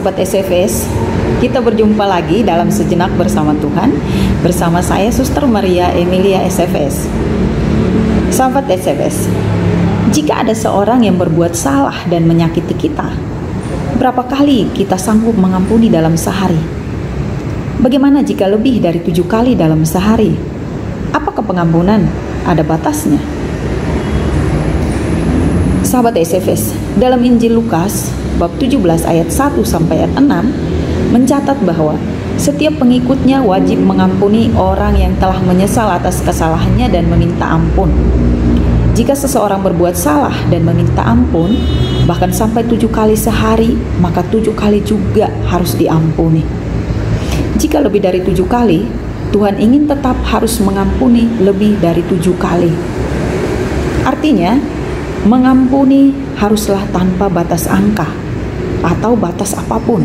Sahabat SFS, kita berjumpa lagi dalam Sejenak Bersama Tuhan bersama saya Suster Maria Emilia SFS. Sahabat SFS, jika ada seorang yang berbuat salah dan menyakiti kita, berapa kali kita sanggup mengampuni dalam sehari? Bagaimana jika lebih dari 7 kali dalam sehari? Apakah pengampunan ada batasnya? Sahabat SFS, dalam Injil Lukas bab 17 ayat 1 sampai ayat 6 mencatat bahwa setiap pengikutnya wajib mengampuni orang yang telah menyesal atas kesalahannya dan meminta ampun. Jika seseorang berbuat salah dan meminta ampun, bahkan sampai 7 kali sehari, maka 7 kali juga harus diampuni. Jika lebih dari 7 kali, Tuhan ingin tetap harus mengampuni lebih dari 7 kali. Artinya, mengampuni haruslah tanpa batas angka atau batas apapun.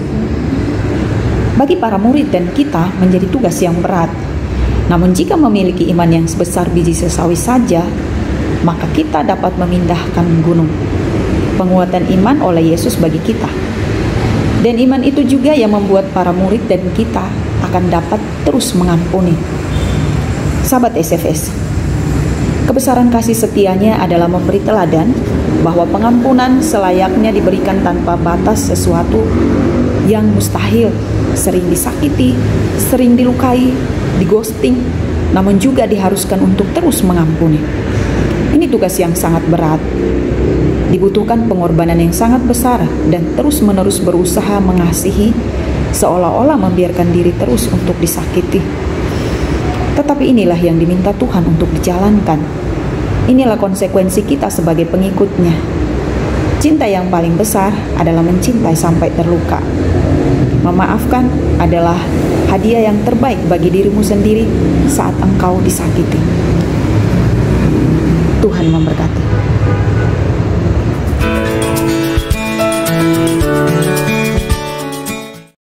Bagi para murid dan kita menjadi tugas yang berat. Namun jika memiliki iman yang sebesar biji sesawi saja, maka kita dapat memindahkan gunung. Penguatan iman oleh Yesus bagi kita. Dan iman itu juga yang membuat para murid dan kita akan dapat terus mengampuni. Sahabat SFS, kebesaran kasih setianya adalah memberi teladan bahwa pengampunan selayaknya diberikan tanpa batas sesuatu yang mustahil, sering disakiti, sering dilukai, digosting, namun juga diharuskan untuk terus mengampuni. Ini tugas yang sangat berat. Dibutuhkan pengorbanan yang sangat besar dan terus-menerus berusaha mengasihi, seolah-olah membiarkan diri terus untuk disakiti. Tetapi inilah yang diminta Tuhan untuk dijalankan. Inilah konsekuensi kita sebagai pengikutnya. Cinta yang paling besar adalah mencintai sampai terluka. Memaafkan adalah hadiah yang terbaik bagi dirimu sendiri saat engkau disakiti. Tuhan memberkati.